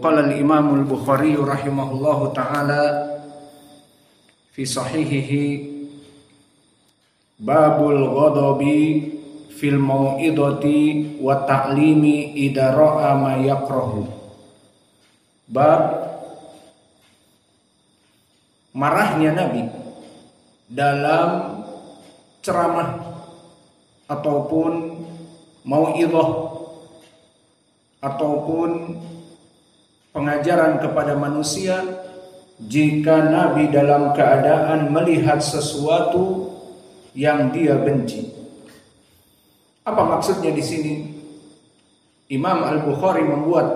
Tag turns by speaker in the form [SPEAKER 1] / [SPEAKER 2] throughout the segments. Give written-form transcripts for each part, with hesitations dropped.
[SPEAKER 1] qala al-Imam al-Bukhari rahimahullahu ta'ala fi sahihihi babul ghadabi fil mau'idati wa ta'limi idza ra'a ma yakrahu. Bab marahnya Nabi dalam ceramah ataupun mau'idhah ataupun pengajaran kepada manusia jika Nabi dalam keadaan melihat sesuatu yang dia benci. Apa maksudnya di sini? Imam Al-Bukhari membuat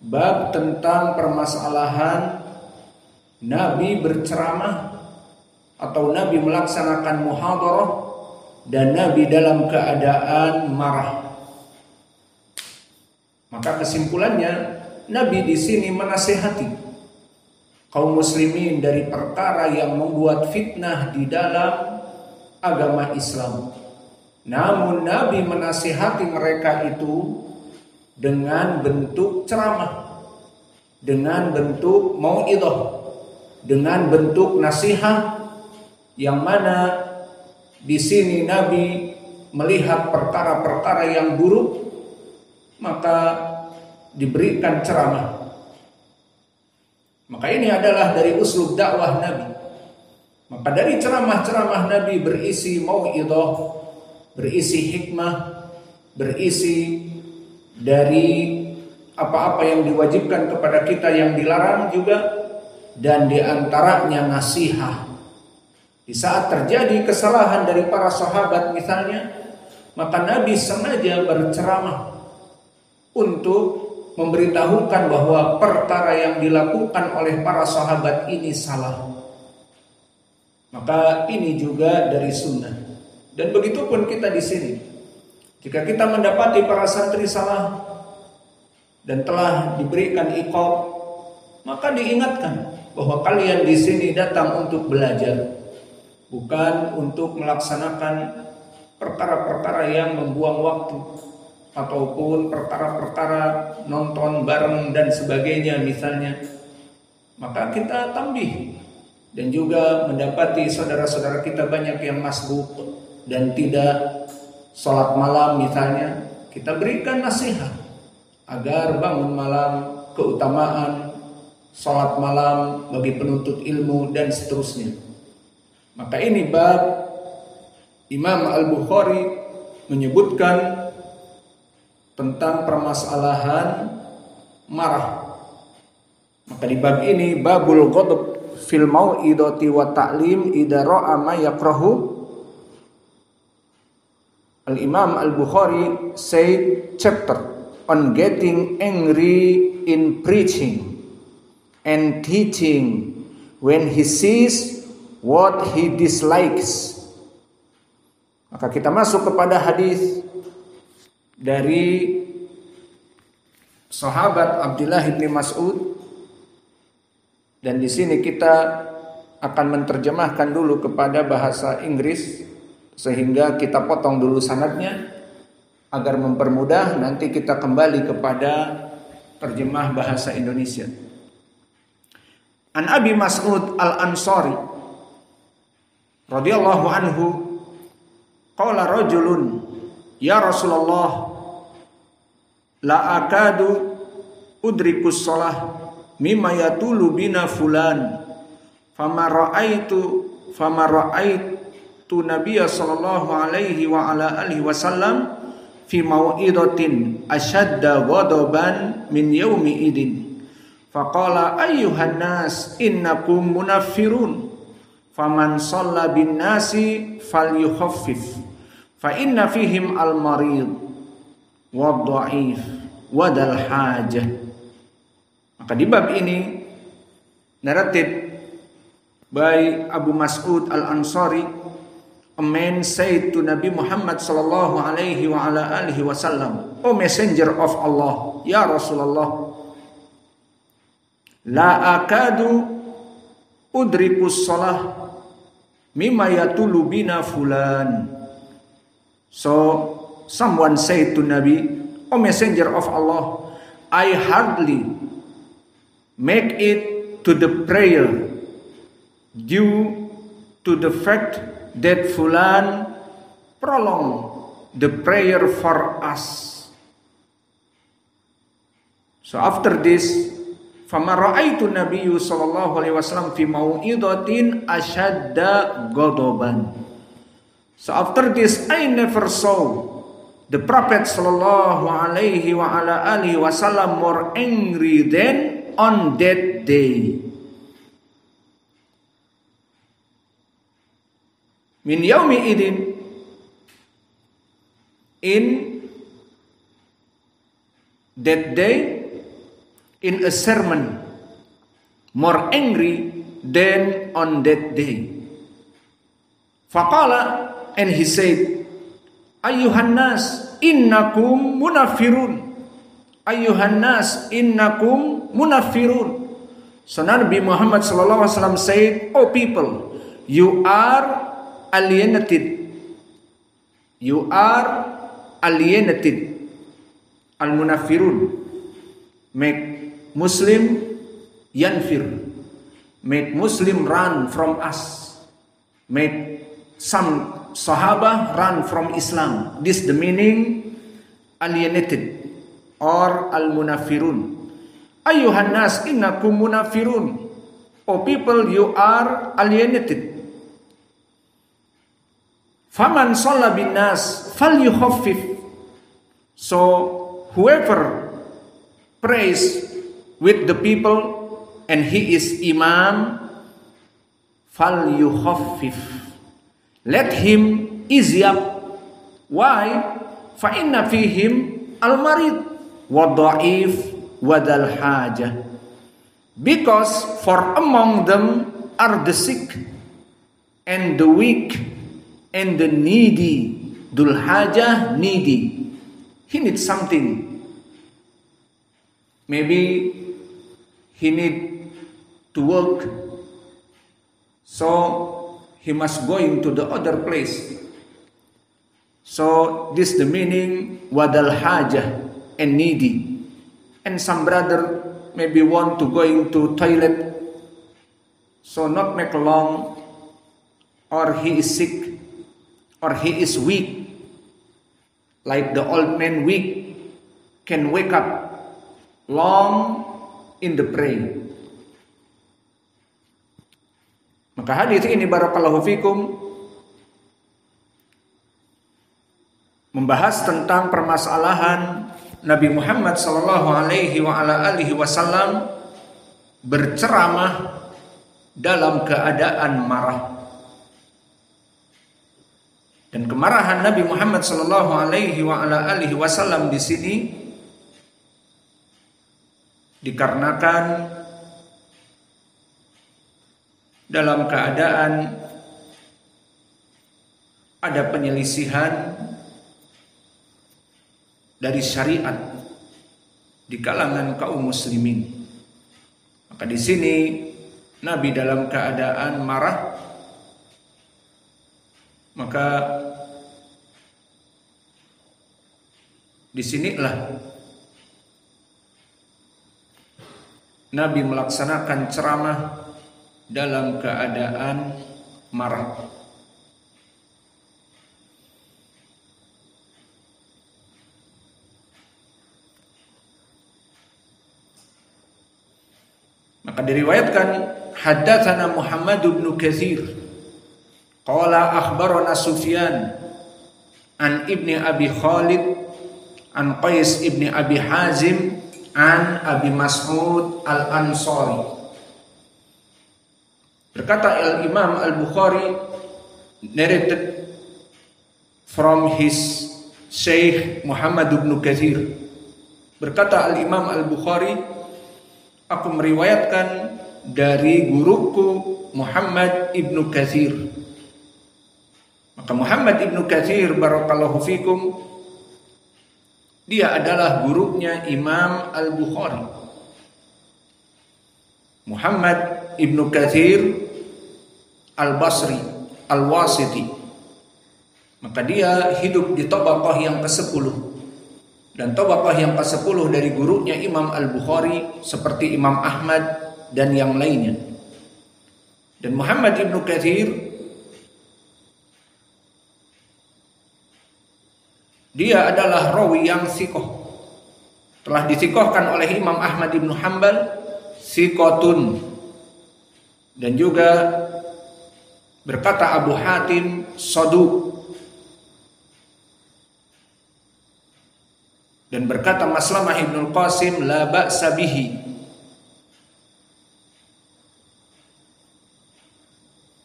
[SPEAKER 1] bab tentang permasalahan Nabi berceramah atau Nabi melaksanakan muhadarah dan Nabi dalam keadaan marah. Maka kesimpulannya, Nabi di sini menasihati kaum muslimin dari perkara yang membuat fitnah di dalam agama Islam. Namun Nabi menasihati mereka itu dengan bentuk ceramah, dengan bentuk mau'idhah, dengan bentuk nasihat, yang mana di sini Nabi melihat perkara-perkara yang buruk, maka diberikan ceramah. Maka ini adalah dari uslub dakwah Nabi. Maka dari ceramah-ceramah Nabi berisi mau'idhah, berisi hikmah, berisi dari apa-apa yang diwajibkan kepada kita yang dilarang juga, dan diantaranya nasihat. Di saat terjadi kesalahan dari para sahabat misalnya, maka Nabi sengaja berceramah untuk memberitahukan bahwa perkara yang dilakukan oleh para sahabat ini salah. Maka ini juga dari sunnah. Dan begitu pun kita di sini. Jika kita mendapati para santri salah dan telah diberikan iqab, maka diingatkan bahwa kalian di sini datang untuk belajar, bukan untuk melaksanakan perkara-perkara yang membuang waktu ataupun perkara-perkara nonton bareng dan sebagainya misalnya. Maka kita tambih. Dan juga mendapati saudara-saudara kita banyak yang masbuk dan tidak sholat malam misalnya, kita berikan nasihat agar bangun malam, keutamaan sholat malam bagi penuntut ilmu dan seterusnya. Maka ini bab Imam Al-Bukhari menyebutkan tentang permasalahan marah. Maka di bab ini babul ghadab fil mau'idati wa ta'lim idza ra'a ma yakrahu. Al-Imam Al-Bukhari said chapter on getting angry in preaching and teaching when he sees what he dislikes. Maka kita masuk kepada hadis dari sahabat Abdullah bin Mas'ud, dan di sini kita akan menerjemahkan dulu kepada bahasa Inggris sehingga kita potong dulu sanadnya agar mempermudah nanti kita kembali kepada terjemah bahasa Indonesia. An Abi Mas'ud Al-Ansari radhiyallahu anhu qala rajulun ya Rasulullah la akadu udrikus shalah mimma yatulu bina fulan fama ra'aitu nabiyya sallallahu alaihi wa ala alihi wasallam fi mau'idatin ashadda ghadaban min yaumi idin faqala ayyuhan nas innakum munaffirun faman shalla bin nasi falyukhaffif fa inna fihim al marid wad dhaif wadal hajah. Maka di bab ini narrated by Abu Mas'ud Al-Ansari, a man said to Nabi Muhammad sallallahu alaihi wa ala alihi wasallam, O Messenger of Allah, Ya Rasulullah, la akadu udrikus shalah mimma yatulu bina fulan. So someone said to Nabi, O Messenger of Allah, I hardly make it to the prayer due to the fact that Fulan prolong the prayer for us. So after this, فَمَا رَأَيْتُ النَّبِيُّ صَلَّى اللَّهُ عَلَيْهِ وَسَلَّمْ فِي مَوْئِضَةٍ أَشَدَّ غَضَبًا. So after this, I never saw the Prophet sallallahu alaihi wasallam more angry than on that day. Min yaumi idin, in that day, in a sermon, more angry than on that day. Faqala, and he said, Ayyuhan nas innakum munafirun. Ayyuhan nas innakum munafirun. So Nabi Muhammad sallallahu alaihi wasallam said, "O people, you are alienated. You are alienated." Al-munafirun, make Muslim yanfir, make Muslim run from us, make some Sahaba run from Islam. This the meaning alienated or al-munafirun. Ayyuhan nas innakum munafirun. O people, you are alienated. Faman shalla bin nas falyukhaffif. So whoever prays with the people and he is imam, falyukhaffif. Let him easy up. Why? فَإِنَّ فِيهِمْ الْمَرِيض وَالضَّعِيفِ وَذَا الْحَاجَةِ. Because for among them are the sick and the weak and the needy. Dhul hajah, needy. He needs something. Maybe he need to work, so he must go into the other place. So this the meaning wadal hajah, and needy. And some brother maybe want to go into toilet, so not make long, or he is sick, or he is weak, like the old man weak can wake up long in the prayer. Maka hadis ini barakallahu fikum membahas tentang permasalahan Nabi Muhammad sallallahu alaihi wasallam berceramah dalam keadaan marah. Dan kemarahan Nabi Muhammad sallallahu alaihi wasallam di sini dikarenakan dalam keadaan ada penyelisihan dari syariat di kalangan kaum muslimin. Maka di sini Nabi dalam keadaan marah, maka disinilah Nabi melaksanakan ceramah dalam keadaan marah. Maka diriwayatkan, haddatsana Muhammad bin Katsir qala akhbarana Sufyan an Ibni Abi Khalid an Qais ibni Abi Hazim an Abi Mas'ud al-Ansari. Berkata Al-Imam Al-Bukhari, narrated from his Syekh Muhammad bin Katsir. Berkata Al-Imam Al-Bukhari, aku meriwayatkan dari guruku Muhammad ibn Katsir. Maka Muhammad ibn Katsir barakallahu fikum, dia adalah gurunya Imam Al-Bukhari. Muhammad ibn Katsir Al-Basri Al-Wasiti. Maka dia hidup di tabaqah yang ke-10. dan tabaqah yang ke-10 dari gurunya Imam Al-Bukhari seperti Imam Ahmad dan yang lainnya. Dan Muhammad Ibnu Katsir dia adalah rawi yang thiqah. Telah dithiqahkan oleh Imam Ahmad Ibnu Hanbal thiqatun. Dan juga berkata Abu Hatim saduq. Dan berkata Maslamah Ibnul Qasim la ba'sa bihi.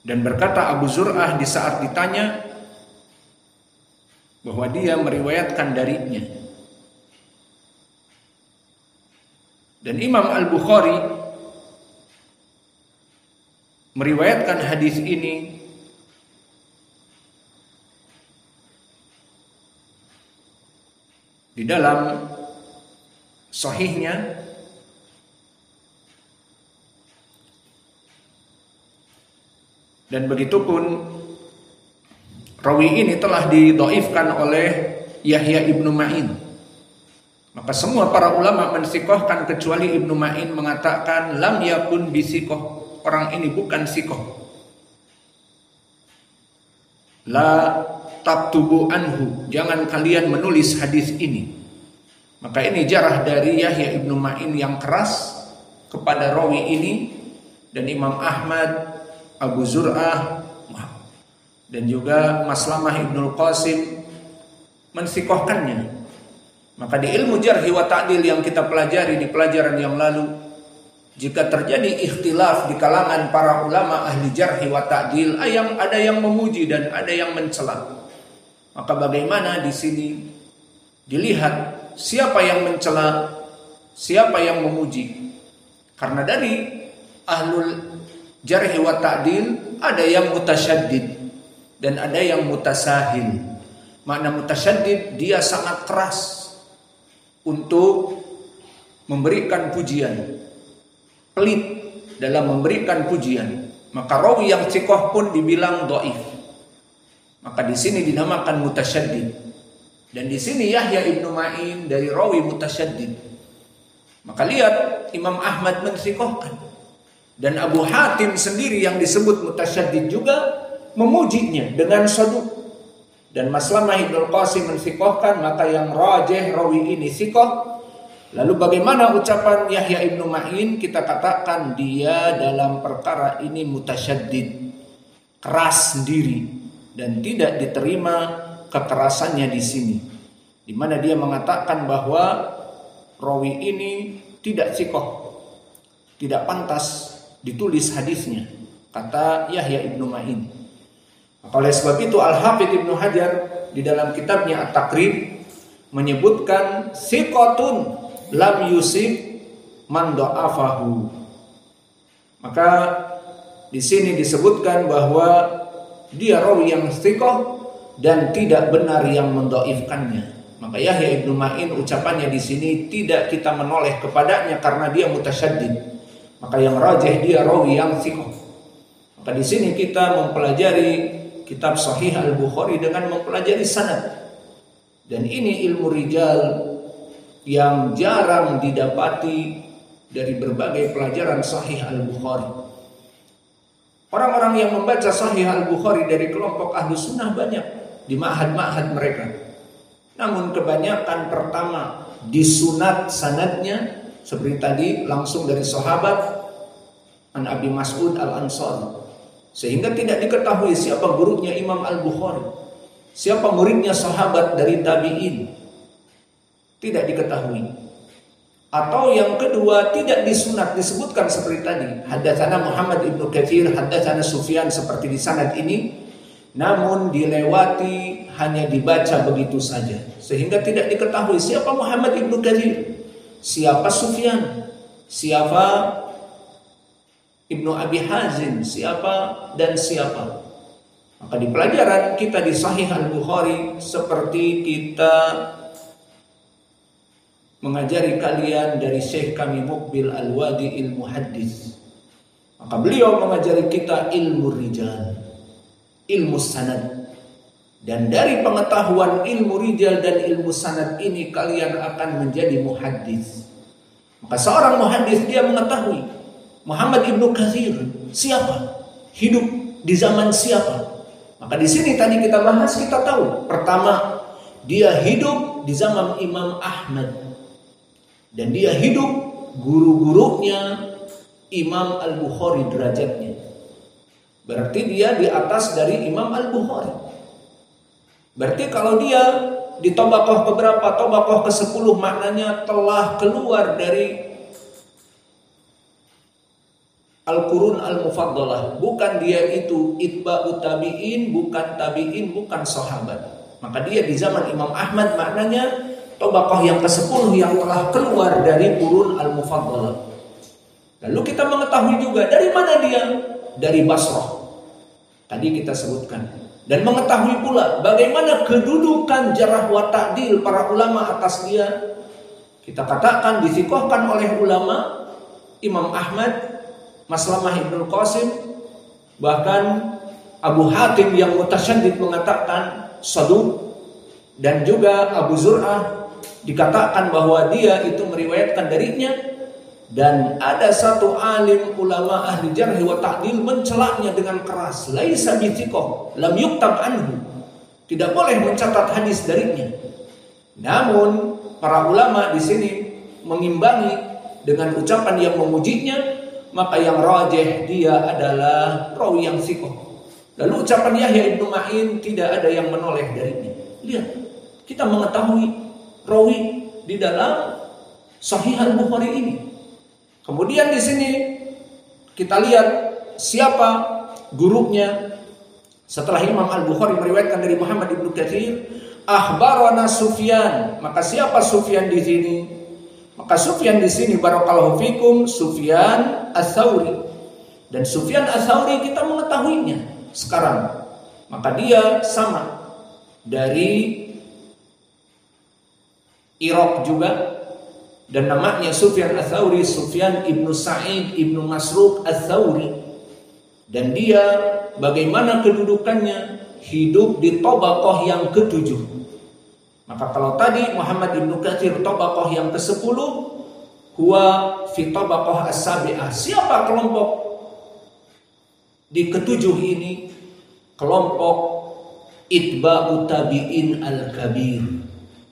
[SPEAKER 1] Dan berkata Abu Zur'ah di saat ditanya bahwa dia meriwayatkan darinya. Dan Imam Al-Bukhari meriwayatkan hadis ini di dalam sahihnya dan begitupun rawi ini telah didhaifkan oleh Yahya Ibnu Ma'in. Maka semua para ulama mensiqahkan kecuali Ibnu Ma'in mengatakan lam yakun bisiqah, orang ini bukan siqah. La taktubu anhu, jangan kalian menulis hadis ini. Maka ini jarah dari Yahya Ibnu Ma'in yang keras kepada rawi ini. Dan Imam Ahmad, Abu Zur'ah dan juga Maslamah Ibnul Qasim mensiqahkannya. Maka di ilmu jarhi wa ta'dil yang kita pelajari di pelajaran yang lalu, jika terjadi ikhtilaf di kalangan para ulama ahli jarhi wa ta'dil, ada yang memuji dan ada yang mencela. Maka bagaimana di sini dilihat siapa yang mencela, siapa yang memuji. Karena dari ahlul jarhi wa ta'dil ada yang mutasyaddid dan ada yang mutasahil. Makna mutasyaddid, dia sangat keras untuk memberikan pujian, pelit dalam memberikan pujian. Maka rawi yang thiqah pun dibilang dhaif. Maka di sini dinamakan mutasyaddid. Dan di sini Yahya Ibnu Ma'in dari rawi mutasyaddid. Maka lihat Imam Ahmad mensiqahkan. Dan Abu Hatim sendiri yang disebut mutasyaddid juga memujinya dengan saduq. Dan Maslamah Ibnul Qasim mensiqahkan, maka yang rajih rawi ini thiqah. Lalu bagaimana ucapan Yahya Ibnu Ma'in? Kita katakan dia dalam perkara ini mutasyaddid, keras sendiri. Dan tidak diterima kekerasannya di sini, di mana dia mengatakan bahwa rawi ini tidak thiqah, tidak pantas ditulis hadisnya, kata Yahya Ibnu Ma'in. Oleh sebab itu Al-Hafidz Ibnu Hajar di dalam kitabnya At-Taqrib menyebutkan thiqatun lam yusib man dha'afahu. Maka di sini disebutkan bahwa dia rawi yang thiqah dan tidak benar yang mendhaifkannya. Maka Yahya Ibnu Ma'in ucapannya di sini tidak kita menoleh kepadanya karena dia mutasyaddid. Maka yang rajih dia rawi yang thiqah. Maka di sini kita mempelajari kitab Sahih Al-Bukhari dengan mempelajari sanad. Dan ini ilmu rijal yang jarang didapati dari berbagai pelajaran Sahih Al-Bukhari. Orang-orang yang membaca Sahih Al-Bukhari dari kelompok ahlu sunnah banyak di ma'had-ma'had mereka. Namun kebanyakan pertama disunat sanadnya seperti tadi langsung dari sahabat an Abi Mas'ud Al-Ansari. Sehingga tidak diketahui siapa gurunya Imam Al-Bukhari, siapa muridnya sahabat dari tabi'in. Tidak diketahui. Atau yang kedua tidak disunat, disebutkan seperti tadi, haddatsana Muhammad Ibnu Katsir, haddatsana Sufyan seperti di sanad ini, namun dilewati, hanya dibaca begitu saja sehingga tidak diketahui siapa Muhammad Ibnu Katsir, siapa Sufyan, siapa Ibnu Abi Hazim, siapa dan siapa. Maka di pelajaran kita di Sahih Al-Bukhari seperti kita mengajari kalian dari Syekh kami Muqbil Al-Wadi ilmu hadis. Maka beliau mengajari kita ilmu rijal, ilmu sanad. Dan dari pengetahuan ilmu rijal dan ilmu sanad ini kalian akan menjadi muhaddits. Maka seorang muhaddits dia mengetahui Muhammad Ibnu Katsir siapa, hidup di zaman siapa. Maka di sini tadi kita bahas, kita tahu pertama dia hidup di zaman Imam Ahmad dan dia hidup guru-gurunya Imam Al-Bukhari derajatnya. Berarti dia di atas dari Imam Al-Bukhari. Berarti kalau dia di tobaqoh keberapa, tobaqoh ke-10, maknanya telah keluar dari Al-Qurun Al-Mufaddalah. Bukan dia itu itba'ut tabi'in, bukan tabi'in, bukan sahabat. Maka dia di zaman Imam Ahmad maknanya tobaqoh yang ke-10 yang telah keluar dari Qurun Al-Mufaddalah. Lalu kita mengetahui juga dari mana dia? Dari Basrah. Tadi kita sebutkan. Dan mengetahui pula bagaimana kedudukan jarh wa ta'dil para ulama atas dia. Kita katakan disikohkan oleh ulama Imam Ahmad, Maslamah Ibnu Qasim, bahkan Abu Hatim yang mutasyaddid mengatakan saduq, dan juga Abu Zur'ah dikatakan bahwa dia itu meriwayatkan darinya. Dan ada satu alim ulama ahli jarh wa ta'dil mencelaknya dengan keras, laisa bithiqah, lam yuktab anhu, tidak boleh mencatat hadis darinya. Namun para ulama di sini mengimbangi dengan ucapan yang memujinya, maka yang rajih dia adalah rawi yang thiqah. Lalu ucapan Yahya Ibnu Ma'in tidak ada yang menoleh darinya. Lihat, kita mengetahui rawi di dalam Sahih Al-Bukhari ini. Kemudian di sini kita lihat siapa gurunya. Setelah Imam Al-Bukhari meriwayatkan dari Muhammad Ibnu Katsir, akhbarana Sufyan. Maka siapa Sufyan di sini? Maka Sufyan di sini barakallahu fikum Sufyan Ats-Tsauri. Dan Sufyan Ats-Tsauri kita mengetahuinya sekarang. Maka dia sama dari Irak juga. Dan namanya Sufyan Ats-Tsauri, Sufyan Ibnu Sa'id Ibnu Masruq Ats-Tsauri. Dan dia bagaimana kedudukannya? Hidup di tobaqoh yang ke-7. Maka kalau tadi Muhammad Ibnu Katsir tobaqoh yang ke-10, huwa fi tobaqoh as-sabi'ah. Siapa kelompok di ke-7 ini? Kelompok itba'ut tabi'in al-kabir.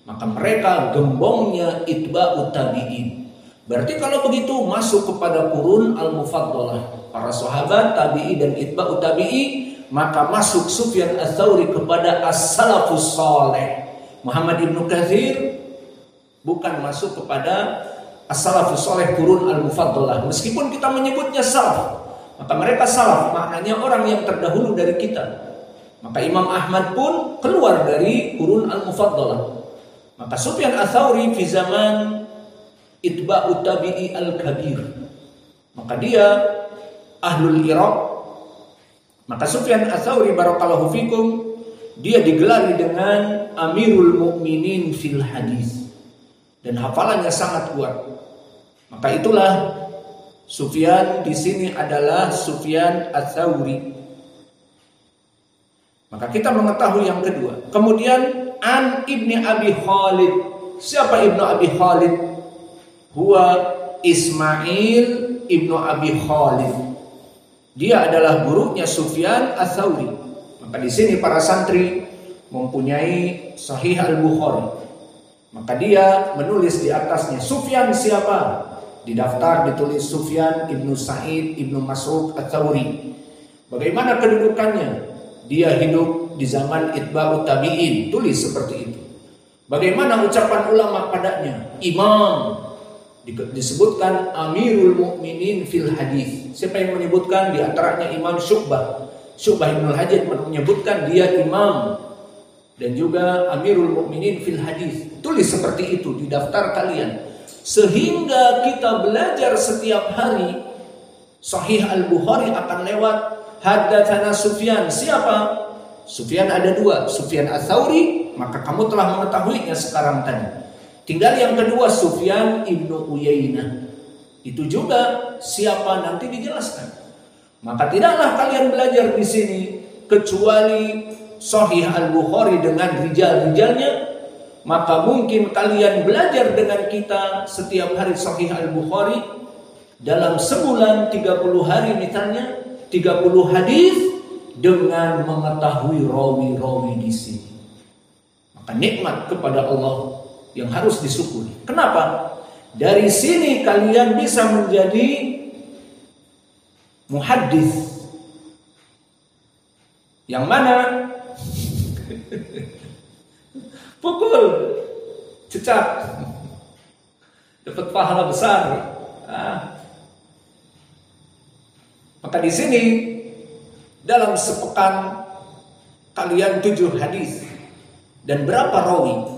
[SPEAKER 1] Maka mereka gembongnya itba'ut tabi'in. Berarti kalau begitu masuk kepada Qurun Al-Mufaddalah, para sahabat, tabi'i dan itba'ut tabi'i. Maka masuk Sufyan Ats-Tsauri kepada as-salafus saleh. Muhammad Ibnu Katsir bukan masuk kepada as-salafus saleh Qurun Al-Mufaddalah. Meskipun kita menyebutnya salaf, maka mereka salaf maknanya orang yang terdahulu dari kita. Maka Imam Ahmad pun keluar dari Qurun Al-Mufaddalah. Maka Sufyan Ats-Tsauri fi zaman itba'ut tabi'i al-kabir. Maka dia ahlul Iraq. Maka Sufyan Ats-Tsauri barakallahu fikum, dia digelari dengan Amirul Mukminin fil hadis. Dan hafalannya sangat kuat. Maka itulah Sufyan di sini adalah Sufyan Ats-Tsauri. Maka kita mengetahui yang kedua. Kemudian an Ibni Abi Khalid. Siapa Ibnu Abi Khalid? Huwa Ismail Ibnu Abi Khalid. Dia adalah gurunya Sufyan Ats-Tsauri. Maka di sini para santri mempunyai Sahih Al-Bukhari. Maka dia menulis di atasnya Sufyan siapa? Di daftar ditulis Sufyan Ibnu Sa'id Ibnu Masruq Ats-Tsauri. Bagaimana kedudukannya? Dia hidup di zaman itba'ut tabi'in. Tulis seperti itu. Bagaimana ucapan ulama padanya? Imam. Disebutkan Amirul Mukminin fil hadis. Siapa yang menyebutkan? Di antaranya Imam Syu'bah. Syu'bah Ibnul Hajjaj menyebutkan dia imam. Dan juga Amirul Mukminin fil hadis. Tulis seperti itu di daftar kalian. Sehingga kita belajar setiap hari Sahih Al-Bukhari akan lewat haddatsana Sufyan. Siapa? Sufyan ada dua, Sufyan Ats-Tsauri, maka kamu telah mengetahuinya sekarang tadi. Tinggal yang kedua Sufyan Ibnu Uyainah. Itu juga siapa nanti dijelaskan. Maka tidaklah kalian belajar di sini kecuali Sahih Al-Bukhari dengan rijal-rijalnya, maka mungkin kalian belajar dengan kita setiap hari Sahih Al-Bukhari dalam sebulan 30 hari misalnya 30 hadis dengan mengetahui rawi-rawi di sini. Maka nikmat kepada Allah yang harus disyukuri. Kenapa? Dari sini kalian bisa menjadi muhaddis. Yang mana pukul, cecak, dapat pahala besar. Maka di sini dalam sepekan kalian 7 hadis dan berapa rawi?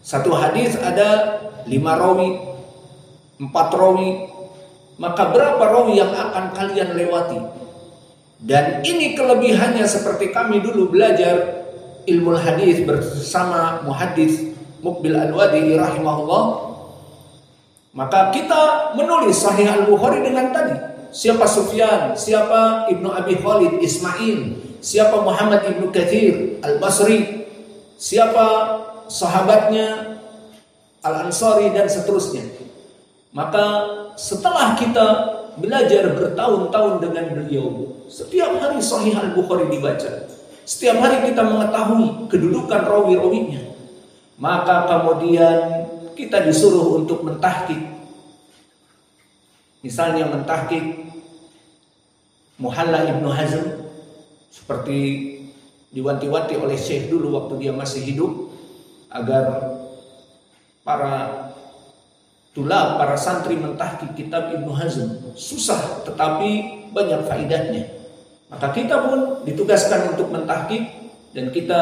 [SPEAKER 1] Satu hadis ada 5 rawi, 4 rawi. Maka berapa rawi yang akan kalian lewati? Dan ini kelebihannya seperti kami dulu belajar ilmu hadis bersama muhaddis Muqbil Al-Wadi rahimahullah. Maka kita menulis Sahih Al-Bukhari dengan tadi. Siapa Sufyan, siapa Ibnu Abi Khalid Ismail, siapa Muhammad Ibnu Katsir Al-Basri, siapa sahabatnya Al-Ansari dan seterusnya. Maka setelah kita belajar bertahun-tahun dengan beliau, setiap hari Sahih Al-Bukhari dibaca, setiap hari kita mengetahui kedudukan rawi-rawinya, maka kemudian kita disuruh untuk mentahqiq. Misalnya mentahqiq Muhalla Ibnu Hazm, seperti diwanti-wanti oleh Syekh dulu waktu dia masih hidup, agar para tulab, para santri mentahqiq kitab Ibnu Hazm. Susah tetapi banyak faedahnya. Maka kita pun ditugaskan untuk mentahqiq, dan kita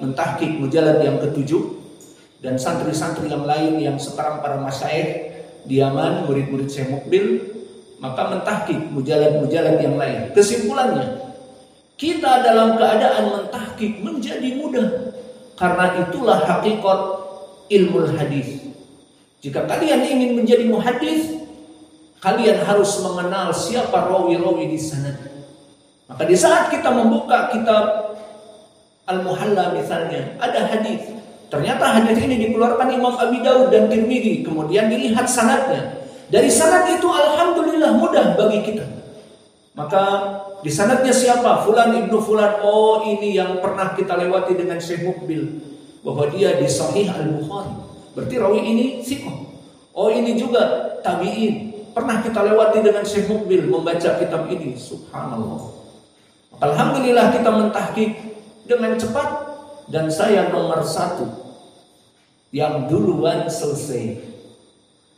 [SPEAKER 1] mentahqiq mujallad yang ke-7, dan santri-santri yang lain yang sekarang para masyayikh di Yaman, murid-murid Syekh Muqbil, maka mentahqiq mujallad-mujallad yang lain. Kesimpulannya, kita dalam keadaan mentahqiq menjadi mudah, karena itulah hakikat ilmu hadis. Jika kalian ingin menjadi muhaddis, kalian harus mengenal siapa rawi-rawi di sanad. Maka di saat kita membuka kitab Al-Muhalla misalnya, ada hadis. Ternyata hadis ini dikeluarkan Imam Abi Daud dan Tirmidzi, kemudian dilihat sanadnya. Dari sanad itu alhamdulillah mudah bagi kita. Maka di sanadnya siapa? Fulan ibnu Fulan. Oh, ini yang pernah kita lewati dengan Syekh Muqbil, bahwa dia di Sahih Al-Bukhari. Berarti rawi ini thiqah. Oh, ini juga tabi'in. Pernah kita lewati dengan Syekh Muqbil membaca kitab ini. Subhanallah. Alhamdulillah kita mentahqiq dengan cepat, dan saya nomor 1 yang duluan selesai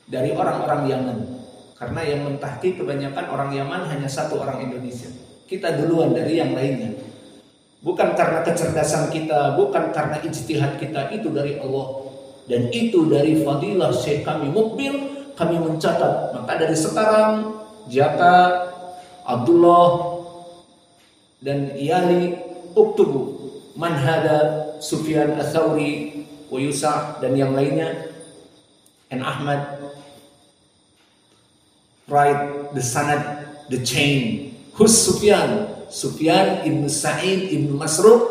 [SPEAKER 1] dari orang-orang Yaman. Karena yang mentahqiq kebanyakan orang Yaman, hanya 1 orang Indonesia. Kita duluan dari yang lainnya. Bukan karena kecerdasan kita, bukan karena ijtihad kita, itu dari Allah. Dan itu dari fadilah Syekh kami Muqbil, kami mencatat. Maka dari sekarang Jaka, Abdullah dan Iyali, uktubu man hada Sufyan Ats-Tsauri wa Yusa dan yang lainnya, and Ahmad, write the sanad, the chain. Who's Sufyan? Sufyan ibn Sa'id ibn Masruq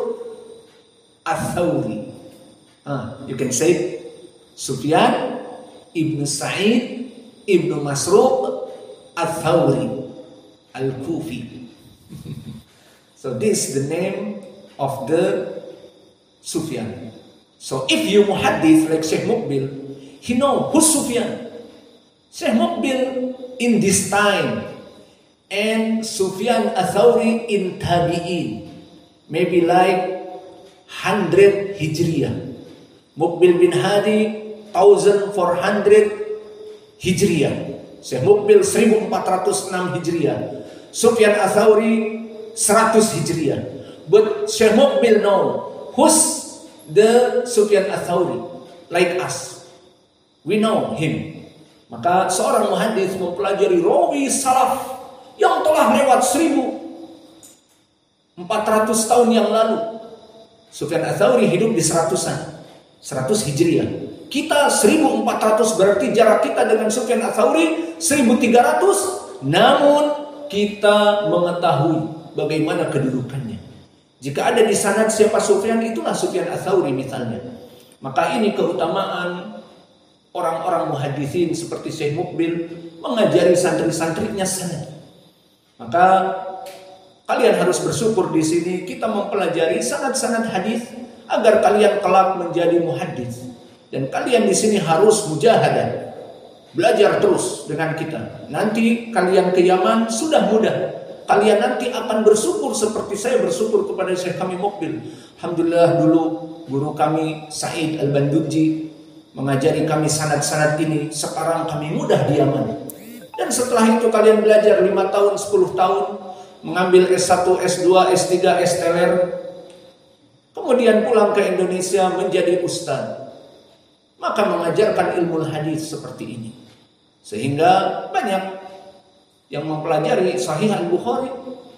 [SPEAKER 1] Ats-Tsauri. You can say Sufyan ibn Sa'id ibn Masruq Ats-Tsauri Al-Kufi. So this is the name of the Sufyan. So if you muhaddith like Syekh Muqbil, he know who's Sufyan. Syekh Muqbil in this time, and Sufyan Ats-Tsauri in tabi'in, maybe like 100 Hijriyah. Muqbil bin Hadi 1400 Hijriyah. Syekh Muqbil 1406 Hijriyah. Sufyan Ats-Tsauri 100 Hijriyah. But Syekh Muqbil know who's the Sufyan Ats-Tsauri, like us. We know him. Maka seorang muhaddits mempelajari rawi salaf yang telah lewat 1400 tahun yang lalu. Sufyan Ats-Tsauri hidup di 100 Hijriyah. Kita 1400, berarti jarak kita dengan Sufyan Ats-Tsauri 1300. Namun kita mengetahui bagaimana kedudukannya. Jika ada di sanad siapa Sufyan, itulah Sufyan Ats-Tsauri misalnya. Maka ini keutamaan orang-orang muhaditsin seperti Syekh Mukbil mengajari santri-santrinya sanad. Maka kalian harus bersyukur di sini kita mempelajari sanad-sanad hadis agar kalian kelak menjadi muhaddits. Dan kalian di sini harus mujahadah, belajar terus dengan kita. Nanti kalian ke Yaman sudah mudah. Kalian nanti akan bersyukur seperti saya bersyukur kepada Syekh kami Mukbil. Alhamdulillah dulu guru kami Said Al-Banduji mengajari kami sanad-sanad ini. Sekarang kami mudah di Yaman. Dan setelah itu kalian belajar 5 tahun, 10 tahun, mengambil S1, S2, S3, S-teler, kemudian pulang ke Indonesia menjadi ustaz. Maka mengajarkan ilmu hadis seperti ini. Sehingga banyak yang mempelajari Sahih Al-Bukhari,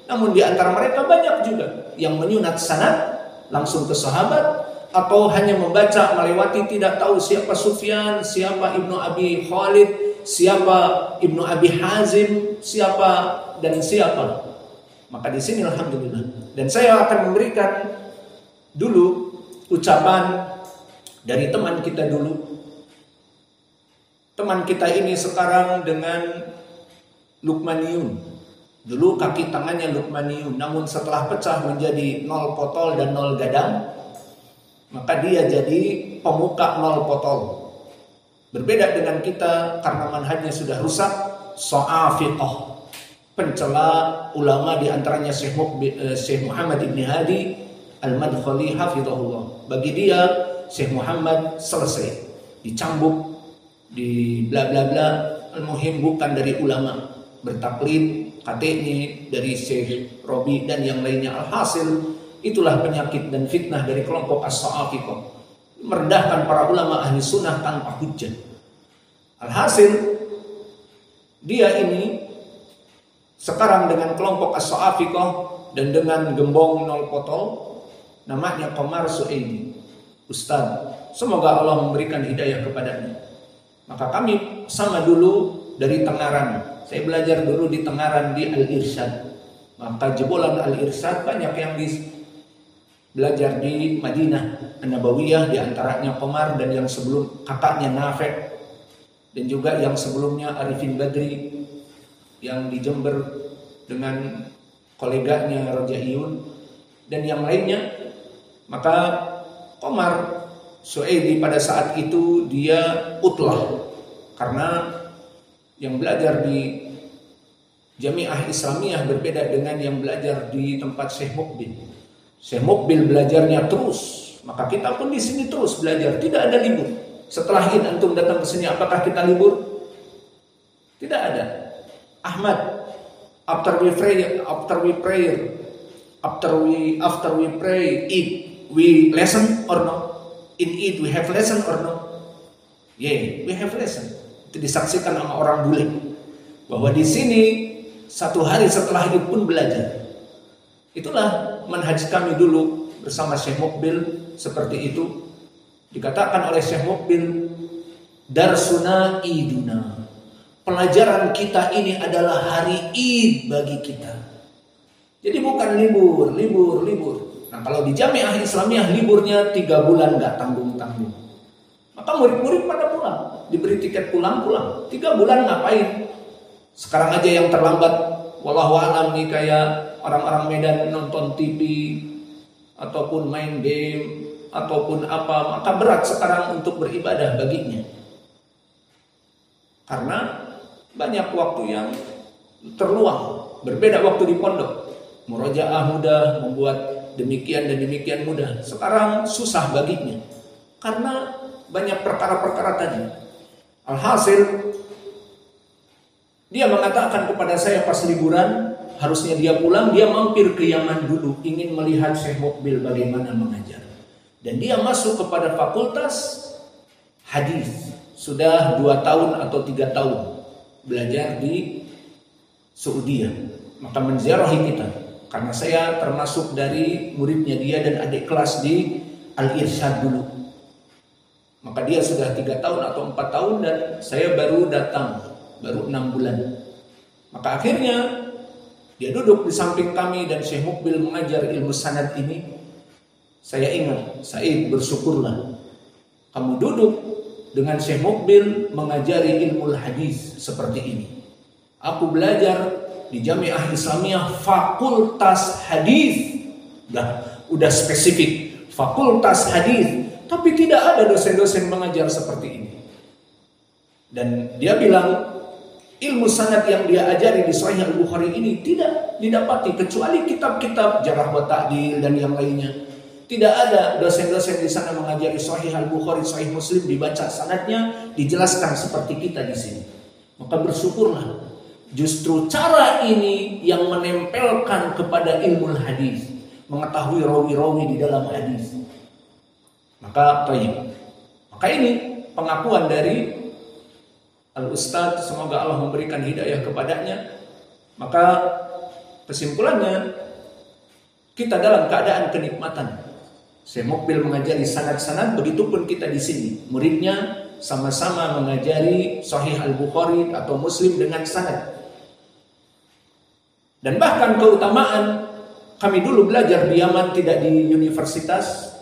[SPEAKER 1] namun di antara mereka banyak juga yang menyunat sanad langsung ke sahabat, atau hanya membaca melewati, tidak tahu siapa Sufyan, siapa Ibnu Abi Khalid, siapa Ibnu Abi Hazim, siapa dan siapa. Maka di sini alhamdulillah. Dan saya akan memberikan dulu ucapan dari teman kita dulu. Teman kita ini sekarang dengan Lukmaniun. Dulu kaki tangannya Lukmaniun, namun setelah pecah menjadi 0 potol dan 0 gadang, maka dia jadi pemuka 0 potol. Berbeda dengan kita karena manhajnya sudah rusak, so'afiqah, pencela ulama, di antaranya Syekh Muhammad Ibn Hadi Al-Madkhali hafizahullah. Bagi dia Syekh Muhammad selesai, dicambuk, di bla bla bla, al-muhim bukan dari ulama, bertaklid katanya dari Syekh Robi dan yang lainnya. Alhasil itulah penyakit dan fitnah dari kelompok as-sa'afiqah, merendahkan para ulama ahli sunnah tanpa hujjah. Alhasil dia ini sekarang dengan kelompok as-sa'afiqah dan dengan gembong 0 potol, namanya Qamar Su'aidi, Ustaz. Semoga Allah memberikan hidayah kepadanya. Maka kami sama dulu dari Tengaran. Saya belajar dulu di Tengaran di Al-Irsyad. Maka jebolan Al-Irsyad banyak yang belajar di Madinah An-Nabawiyah, di antaranya Qamar dan yang sebelum kakaknya Nafi', dan juga yang sebelumnya Arifin Badri yang di Jember dengan koleganya Rojaiyun dan yang lainnya. Maka Qamar Su'aidi pada saat itu dia utlah, karena yang belajar di Jamiah Islamiyah berbeda dengan yang belajar di tempat Syekh Mukbil. Syekh Mukbil belajarnya terus, maka kita pun di sini terus belajar, tidak ada libur. Setelah ini antum datang ke sini, apakah kita libur? Tidak ada. Ahmad, after we pray, eat, we lesson or not? In it we have lesson or not? Yeah, we have lesson. Itu disaksikan sama orang bule bahwa di sini 1 hari setelah itu pun belajar. Itulah manhaj kami dulu bersama Syekh Mukbil seperti itu. Dikatakan oleh Syekh Mukbil, darsuna iduna. Pelajaran kita ini adalah hari Id bagi kita. Jadi bukan libur. Nah, kalau di Jamiah Islamiyah liburnya 3 bulan, nggak tanggung-tanggung. Maka murid-murid pada pulang, diberi tiket pulang. 3 bulan ngapain? Sekarang aja yang terlambat, wallahu a'lam nih, kayak orang-orang Medan nonton TV ataupun main game ataupun apa, maka berat sekarang untuk beribadah baginya. Karena banyak waktu yang terluang, berbeda waktu di pondok. Murojaah mudah, membuat demikian dan demikian mudah. Sekarang susah baginya karena banyak perkara-perkara tadi. Alhasil dia mengatakan kepada saya pas liburan, harusnya dia pulang, dia mampir ke Yaman dulu, ingin melihat Syekh Mukbil bagaimana mengajar. Dan dia masuk kepada fakultas hadis. Sudah 2 tahun atau 3 tahun belajar di Saudi. Maka menziarahi kita, karena saya termasuk dari muridnya dia dan adik kelas di Al-Irsyad dulu. Maka dia sudah 3 tahun atau 4 tahun dan saya baru datang, baru 6 bulan. Maka akhirnya Dia duduk di samping kami dan Syekh Mukbil mengajar ilmu sanad ini. Saya ingat, Said, bersyukurlah kamu duduk dengan Syekh Mukbil mengajari ilmu hadis seperti ini. Aku belajar di Jamiah Islamiyah Fakultas Hadis. Udah spesifik, Fakultas Hadis, tapi tidak ada dosen-dosen mengajar seperti ini. Dan dia bilang ilmu sanad yang dia ajari di Sahih Al-Bukhari ini tidak didapati kecuali kitab-kitab Jarh wa Ta'dil dan yang lainnya. Tidak ada dosen-dosen di sana mengajari Sahih Al-Bukhari, Sahih Muslim, dibaca sanadnya, dijelaskan seperti kita di sini. Maka bersyukurlah, justru cara ini yang menempelkan kepada ilmu hadis, mengetahui rawi-rawi di dalam hadis. Maka ini pengakuan dari Al-Ustadz, semoga Allah memberikan hidayah kepadanya. Maka kesimpulannya, kita dalam keadaan kenikmatan. Syekh Mukbil mengajari sanad-sanad, begitupun kita di sini. Muridnya sama-sama mengajari Sahih Al-Bukhari atau Muslim dengan sanad. Dan bahkan keutamaan, kami dulu belajar di Yaman, tidak di universitas.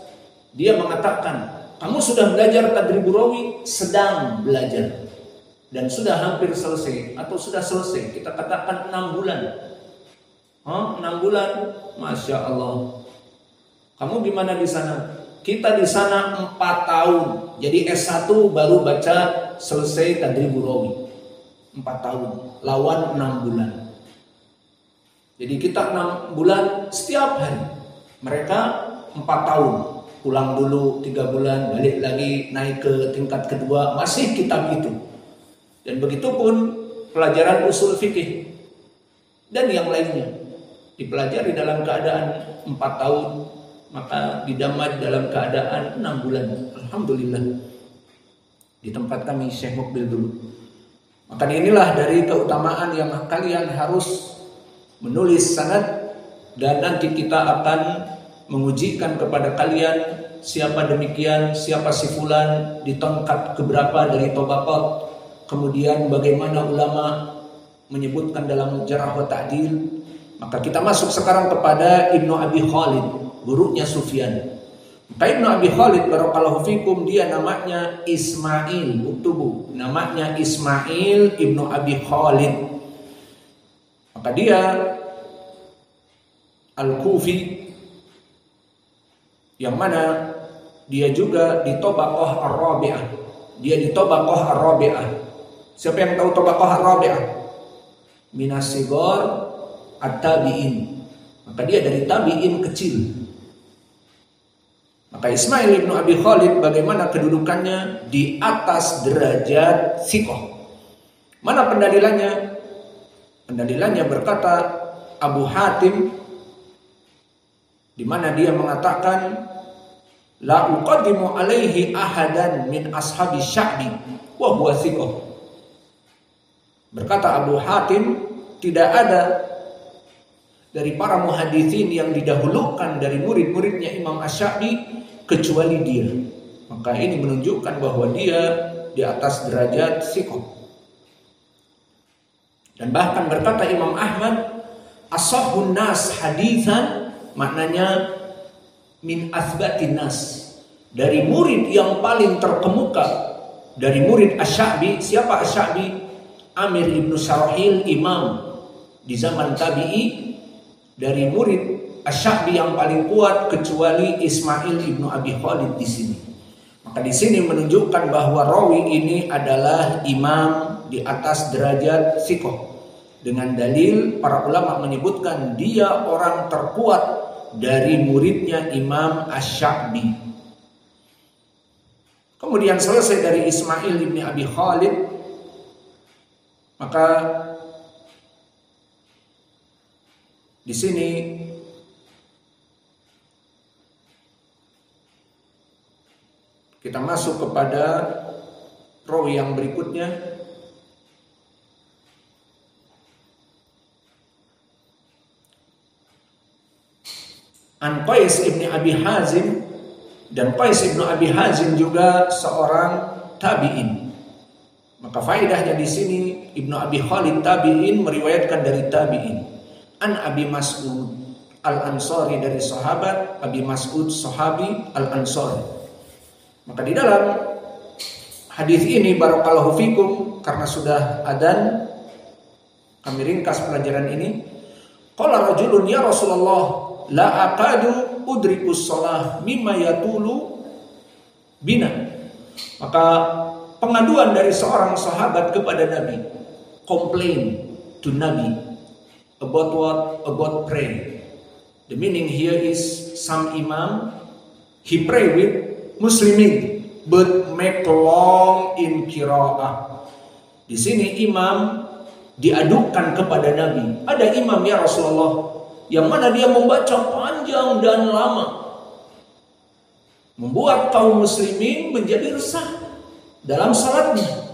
[SPEAKER 1] Dia mengatakan, kamu sudah belajar tadribur rawi, sedang belajar. Dan sudah hampir selesai atau sudah selesai, kita katakan 6 bulan. 6 bulan, Masya Allah. Kamu gimana di sana? Kita di sana 4 tahun. Jadi S1 baru baca selesai tadribur rawi. 4 tahun, lawan 6 bulan. Jadi kita 6 bulan setiap hari. Mereka 4 tahun. Pulang dulu 3 bulan, balik lagi, naik ke tingkat kedua, masih kitab itu. Dan begitu pun pelajaran usul fikih dan yang lainnya dipelajari dalam keadaan 4 tahun, maka didamaj dalam keadaan 6 bulan. Alhamdulillah. Di tempat kami Syekh Mukbil dulu. Maka inilah dari keutamaan yang kalian harus menulis sanad, dan nanti kita akan mengujikan kepada kalian siapa demikian, siapa si fulan, di tongkat keberapa dari Tabaqat. Kemudian bagaimana ulama menyebutkan dalam Jarh wa Ta'dil. Maka kita masuk sekarang kepada Ibnu Abi Khalid, gurunya Sufyan. Maka Ibnu Abi Khalid barakallahu fikum, dia namanya Ismail, uktubu, namanya Ismail Ibnu Abi Khalid. Maka dia Al-Kufi, yang mana dia juga di Tabaqah Ar-Rabi'ah. Dia di Tabaqah Ar-Rabi'ah. Siapa yang tahu Tabaqah Ar-Rabi'ah? Minas Sigar At-Tabi'in. Maka dia dari tabi'in kecil. Maka Ismail Ibnu Abi Khalid bagaimana kedudukannya? Di atas derajat thiqah. Mana pendalilannya? Pendalilannya berkata Abu Hatim, di mana dia mengatakan la uqaddimu alaihi ahadan min ashabi sya'bi wa huwa thiqah. Berkata Abu Hatim, tidak ada dari para muhaditsin yang didahulukan dari murid-muridnya Imam Asy-Sya'bi kecuali dia. Maka ini menunjukkan bahwa dia di atas derajat thiqah. Dan bahkan berkata Imam Ahmad, ashahun nas haditsan, maknanya min asbatin nas, dari murid yang paling terkemuka dari murid Asy-Sya'bi. Siapa Asy-Sya'bi? Amir ibnu Syarahil, imam di zaman tabi'i. Dari murid Asy-Sya'bi yang paling kuat kecuali Ismail ibnu Abi Khalid di sini. Maka di sini menunjukkan bahwa rawi ini adalah imam di atas derajat thiqah. Dengan dalil para ulama menyebutkan dia orang terkuat dari muridnya Imam Asy-Sya'bi. Kemudian selesai dari Ismail ibnu Abi Khalid, maka di sini kita masuk kepada rawi yang berikutnya. An Qais ibn Abi Hazim, dan Qais ibn Abi Hazim juga seorang tabi'in. Maka faedahnya di sini Ibnu Abi Khalid tabi'in meriwayatkan dari tabi'in. An Abi Mas'ud Al-Ansari, dari sahabat Abi Mas'ud sahabi Al-Ansari. Maka di dalam hadis ini barakallahu fikum, karena sudah adzan kami ringkas pelajaran ini. Qala rajulun ya Rasulullah la aqadu udrikus shalah mimma yatulu bina. Maka pengaduan dari seorang sahabat kepada Nabi, complain to Nabi about what? About pray. The meaning here is some imam he pray with Muslimin but make long in qiraah. Di sini imam diadukan kepada Nabi. Ada imam ya Rasulullah yang mana dia membaca panjang dan lama, membuat kaum muslimin menjadi resah dalam salatnya.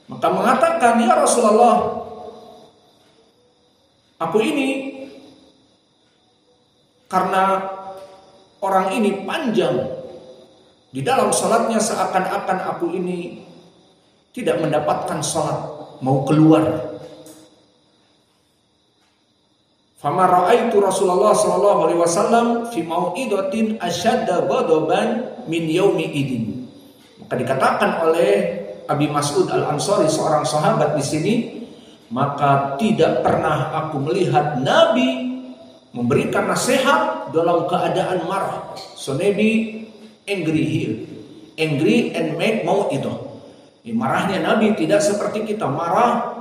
[SPEAKER 1] Maka mengatakan, ya Rasulullah, aku ini karena orang ini panjang di dalam salatnya, seakan-akan aku ini tidak mendapatkan salat, mau keluar. Fama ra'aitu Rasulullah sallallahu alaihi wasallam fi mau'idatin asyadda ghadaban min yaumi idin. Maka dikatakan oleh Abi Mas'ud Al-Ansari, seorang sahabat di sini, maka tidak pernah aku melihat Nabi memberikan nasihat dalam keadaan marah. So Nabi angry here, angry and make mau'idah. Marahnya Nabi tidak seperti kita marah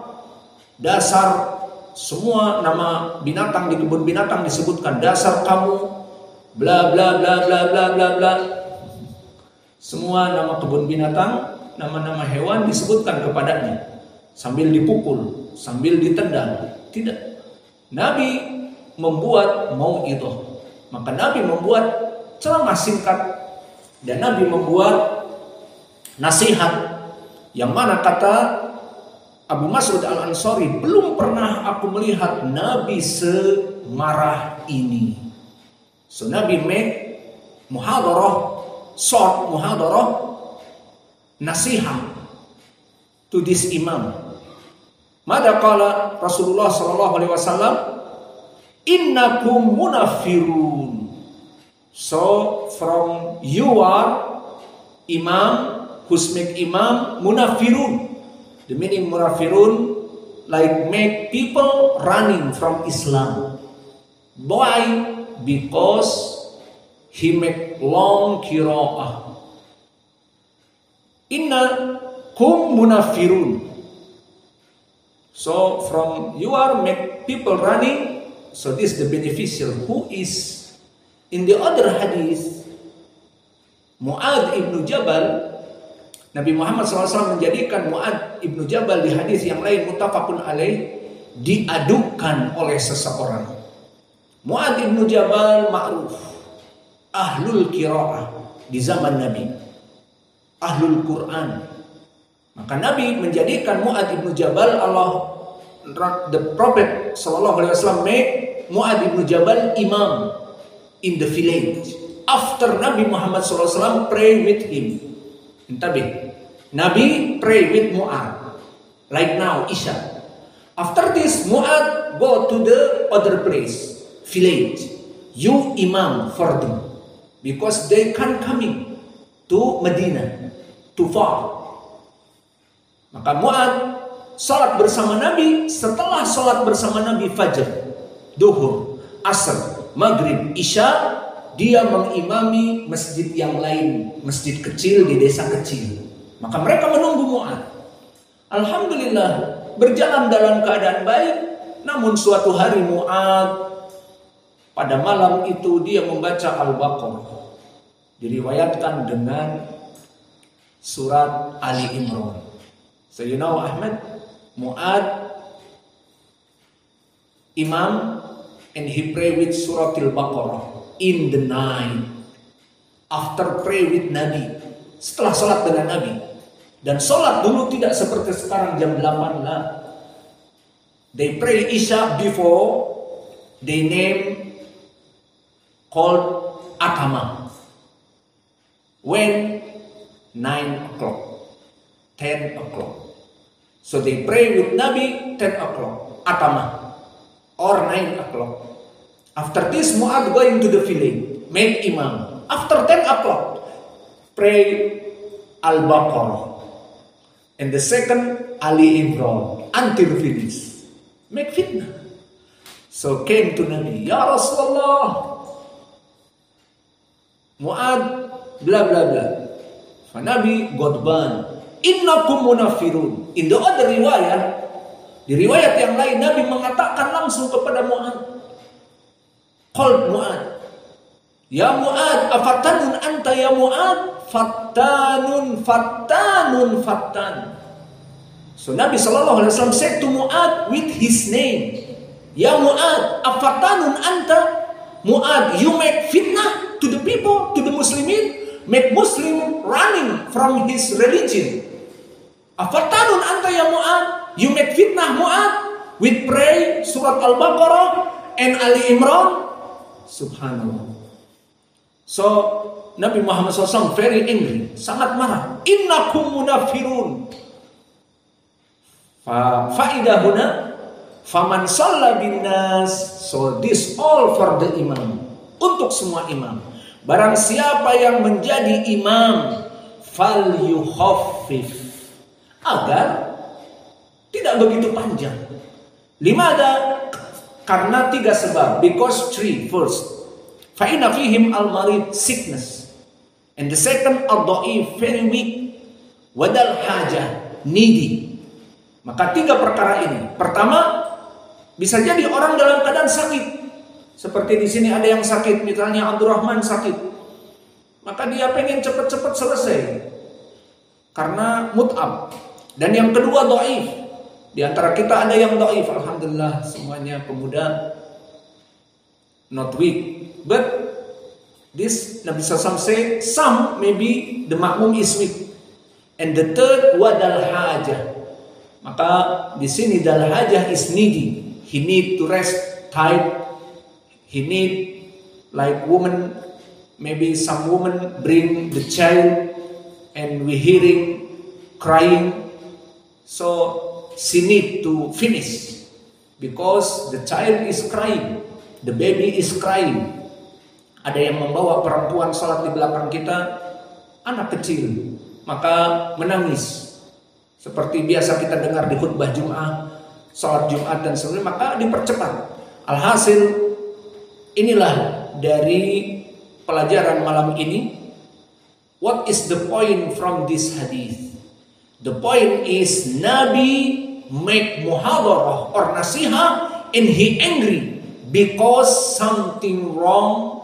[SPEAKER 1] dasar. Semua nama binatang di kebun binatang disebutkan, dasar kamu bla bla bla bla bla bla bla. Semua nama kebun binatang, nama-nama hewan disebutkan kepadanya, sambil dipukul, sambil ditendang. Tidak. Nabi membuat mau'idhah. Maka Nabi membuat ceramah singkat dan Nabi membuat nasihat, yang mana kata Abu Mas'ud Al-Ansari, belum pernah aku melihat Nabi semarah ini. So Nabi make muhadarah, short muhadarah, nasihat to this imam. Mada qala Rasulullah sallallahu alaihi wasallam, innakum munafirun. So from you are imam, who's make imam, munafirun. The meaning munafirun, like make people running from Islam. Why? Because he make long qiraah. Inna kum munafirun. So from you are make people running. So this is the beneficial. Who is in the other hadith, Mu'adz ibnu Jabal. Nabi Muhammad SAW menjadikan Mu'adz ibnu Jabal di hadis yang lain muttafaqun alaih, diadukan oleh seseorang. Mu'adz ibnu Jabal ma'ruf ahlul qiraah di zaman Nabi, ahlul Quran. Maka Nabi menjadikan Mu'adz ibnu Jabal, the Prophet SAW made Mu'adz ibnu Jabal imam in the village. After Nabi Muhammad SAW pray with him. Intabih, Nabi pray with Mu'adz, like now Isya. After this, Mu'adz go to the other place, village. You imam for them, because they can't coming to Medina, too far. Maka Mu'adz salat bersama Nabi. Setelah salat bersama Nabi Fajr, Duhur, Asr, Maghrib, Isya, dia mengimami masjid yang lain, masjid kecil di desa kecil. Maka mereka menunggu Mu'adz. Alhamdulillah berjalan dalam keadaan baik. Namun suatu hari Mu'adz pada malam itu dia membaca Al-Baqarah. Diriwayatkan dengan surat Ali Imran. So you know Ahmad, Mu'adz imam and he pray with surat Al-Baqarah in the night. After pray with Nabi, setelah sholat dengan Nabi. Dan sholat dulu tidak seperti sekarang jam 8 lah. They pray Isya before they name called Atama. When 9 o'clock, 10 o'clock. So they pray with Nabi 10 o'clock, Atama. or 9 o'clock. After this, Mu'adh going to the village, make imam. After 10 o'clock, pray Al-Baqarah. And the second, Ali Imran, until finish. Make fitnah. So came to Nabi, Ya Rasulullah, Mu'adh, blah blah blah. Nabi Godban, innakum munafirun. In the other riwayat, di riwayat yang lain Nabi mengatakan langsung kepada Mu'adh, qul Mu'adh, ya Mu'adh, afatanun anta ya Mu'adh, fattanun. So Nabi sallallahu alaihi wasallam said to Mu'adh with his name, ya Mu'adh, afatanun anta, Mu'adh, you make fitnah to the people, to the Muslimin, make Muslim running from his religion. Afatanun anta ya Mu'adh, you make fitnah Mu'adh with pray surat Al-Baqarah and Ali Imran. Subhanallah. So Nabi Muhammad SAW very angry, sangat marah. Innakum munafirun. Faidah huna, faman shalla bin nas. So this all for the imam, untuk semua imam. Barang siapa yang menjadi imam, fal yuhaffif, agar tidak begitu panjang. Limada? Karena 3 sebab. Because 3, first, fa inna fihim al-marid, sickness. And the second, ad-dha'if, very weak. Wadal hajah, needy. Maka 3 perkara ini. Pertama, bisa jadi orang dalam keadaan sakit. Seperti di sini ada yang sakit, misalnya Abdurrahman sakit. Maka dia pengen cepat-cepat selesai. Karena mut'ab. Dan yang kedua, dhaif. Di antara kita ada yang dhaif, alhamdulillah, semuanya pemuda, not weak. But this Nabi SAW say, some maybe the makmum is weak. And the third, wadal hajah. Maka di sini dal hajah is needy. He need to rest tight. He need, like woman, maybe some woman bring the child and we hearing crying. So she need to finish because the child is crying, the baby is crying. Ada yang membawa perempuan salat di belakang kita, anak kecil, maka menangis. Seperti biasa kita dengar di khutbah Jum'ah, salat Jumat dan sebagainya, maka dipercepat. Alhasil, inilah dari pelajaran malam ini. What is the point from this hadith? The point is Nabi make muhadarah or nasihah and he angry because something wrong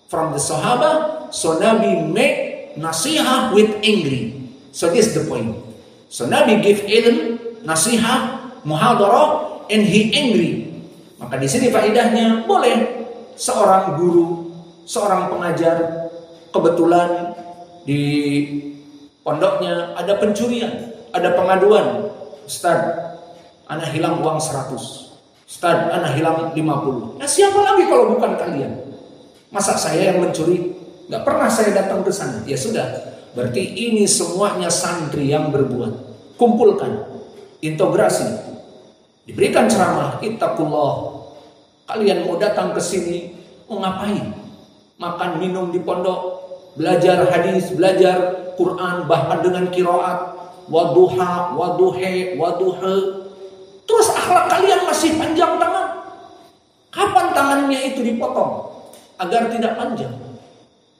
[SPEAKER 1] from the Sahaba. So Nabi make nasihah with angry. So this is the point. So Nabi give ilm, nasihah, muhadarah and he angry. Maka di sini faedahnya boleh seorang guru, seorang pengajar kebetulan di pondoknya ada pencurian, ada pengaduan. Ustaz, ana hilang uang 100. Ustaz, ana hilang 50. Ya siapa lagi kalau bukan kalian? Masa saya yang mencuri? Gak pernah saya datang ke sana. Ya sudah, berarti ini semuanya santri yang berbuat. Kumpulkan, integrasi, diberikan ceramah, ittaqullah. Kalian mau datang ke sini, mau ngapain? Makan minum di pondok, belajar hadis, belajar Quran, bahkan dengan qiraat, waduha, waduhe, waduhe. Terus akhlak kalian masih panjang tangan. Kapan tangannya itu dipotong agar tidak panjang?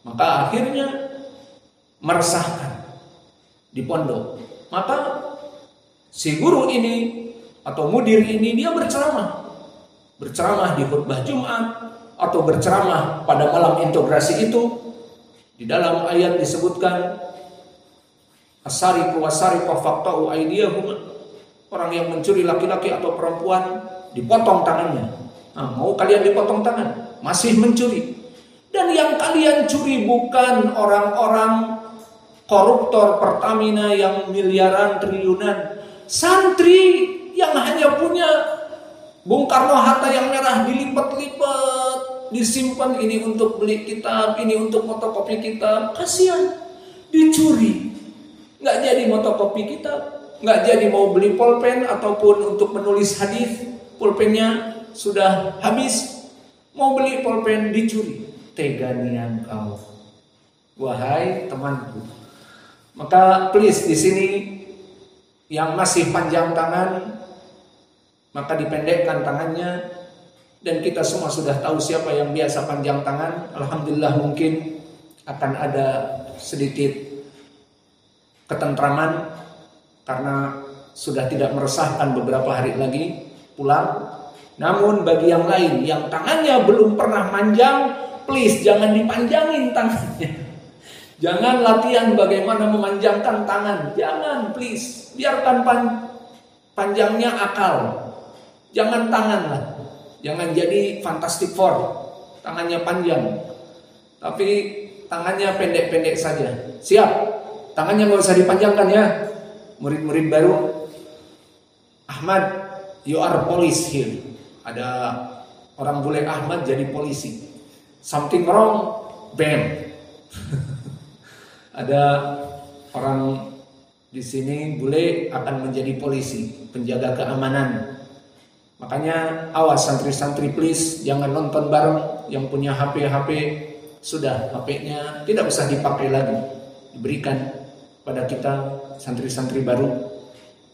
[SPEAKER 1] Maka akhirnya meresahkan di pondok. Maka si guru ini atau mudir ini dia berceramah di khutbah Jumat atau berceramah pada malam integrasi itu. Di dalam ayat disebutkan as-sariqu was-sariqu faqta'u aydiyahum. Orang yang mencuri laki-laki atau perempuan dipotong tangannya. Nah, mau kalian dipotong tangan? Masih mencuri. Dan yang kalian curi bukan orang-orang koruptor Pertamina yang miliaran, triliunan. Santri yang hanya punya Bung Karno Hatta yang merah dilipat-lipat, disimpan, ini untuk beli kitab, ini untuk fotokopi kitab. Kasihan, dicuri. Nggak jadi fotokopi kitab, nggak jadi mau beli pulpen ataupun untuk menulis hadis, pulpennya sudah habis, mau beli pulpen dicuri. Tega nian kau, wahai temanku. Maka please di sini yang masih panjang tangan, maka dipendekkan tangannya. Dan kita semua sudah tahu siapa yang biasa panjang tangan. Alhamdulillah mungkin akan ada sedikit ketentraman karena sudah tidak meresahkan beberapa hari lagi pulang. Namun bagi yang lain yang tangannya belum pernah manjang, please jangan dipanjangin tangannya. Jangan latihan bagaimana memanjangkan tangan. Jangan, please. Biarkan panjangnya akal. Jangan tangan lah. Jangan jadi Fantastic Four. Tangannya panjang. Tapi tangannya pendek-pendek saja. Siap. Tangannya nggak usah dipanjangkan ya. Murid-murid baru. Ahmad, you are police here. Ada orang bule Ahmad jadi polisi. Something wrong, bam. Ada orang di sini bule akan menjadi polisi, penjaga keamanan. Makanya awas santri-santri please, jangan nonton bareng. Yang punya HP sudah, HP-nya tidak usah dipakai lagi. Diberikan pada kita santri-santri baru.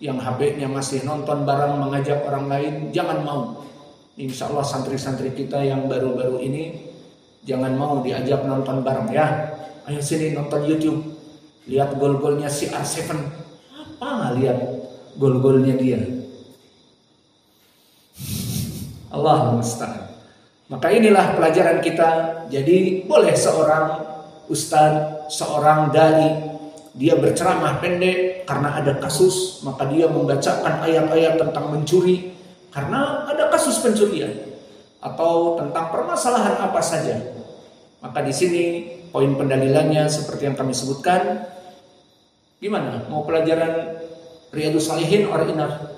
[SPEAKER 1] Yang HP-nya masih nonton bareng, mengajak orang lain, jangan mau. Insya Allah santri-santri kita yang baru-baru ini jangan mau diajak nonton bareng ya. Ayo sini nonton YouTube. Lihat gol-golnya si R7. Apa nggak lihat gol-golnya dia? Allah musta'an. Maka inilah pelajaran kita. Jadi boleh seorang ustadz, seorang dai, dia berceramah pendek karena ada kasus, maka dia membacakan ayat-ayat tentang mencuri karena ada kasus pencurian atau tentang permasalahan apa saja. Maka di sini poin pendalilannya seperti yang kami sebutkan. Gimana? Mau pelajaran Riyadhus Shalihin or enough?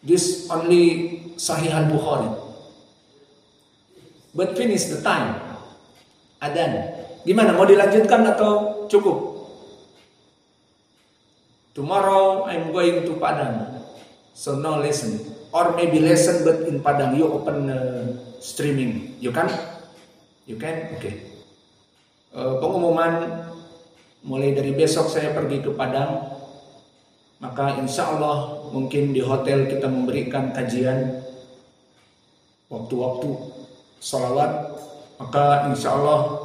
[SPEAKER 1] This only Sahih Al-Bukhari. But finish the time. Adan. Gimana? Mau dilanjutkan atau cukup? Tomorrow I'm going to Padang. So no lesson. Or maybe lesson but in Padang. You open streaming. You can? You can? Oke. Okay. Pengumuman mulai dari besok saya pergi ke Padang. Maka insya Allah mungkin di hotel kita memberikan kajian waktu-waktu sholawat. Maka insya Allah